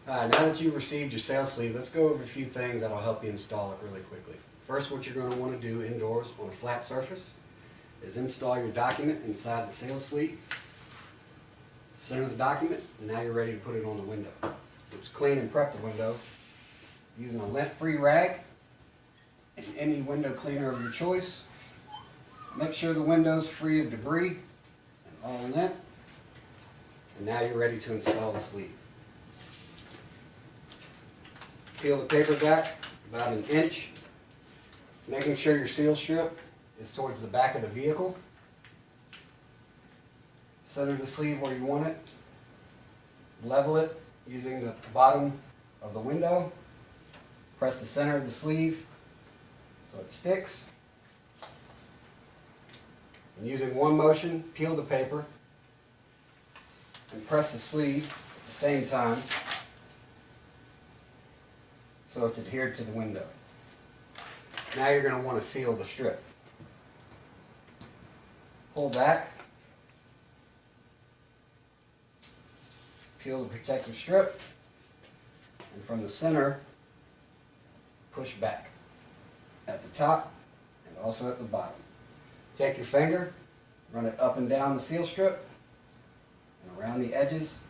Now that you've received your sales sleeve, let's go over a few things that'll help you install it really quickly. First, what you're going to want to do indoors on a flat surface is install your document inside the sales sleeve. Center the document, and now you're ready to put it on the window. Let's clean and prep the window using a lint-free rag and any window cleaner of your choice. Make sure the window's free of debris and all lint. And now you're ready to install the sleeve. Peel the paper back about an inch, making sure your seal strip is towards the back of the vehicle. Center the sleeve where you want it. Level it using the bottom of the window. Press the center of the sleeve so it sticks. And using one motion, peel the paper and press the sleeve at the same time so it's adhered to the window. Now you're going to want to seal the strip. Pull back, peel the protective strip, and from the center, push back at the top and also at the bottom. Take your finger, run it up and down the seal strip and around the edges,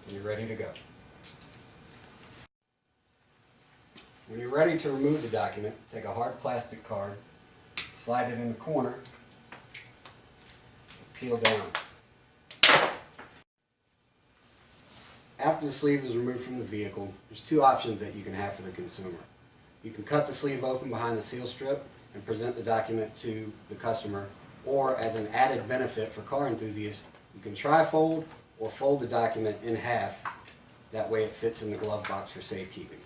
and you're ready to go. When you're ready to remove the document, take a hard plastic card, slide it in the corner, and peel down. After the sleeve is removed from the vehicle, there's two options that you can have for the consumer. You can cut the sleeve open behind the seal strip and present the document to the customer, or as an added benefit for car enthusiasts, you can tri-fold or fold the document in half. That way it fits in the glove box for safekeeping.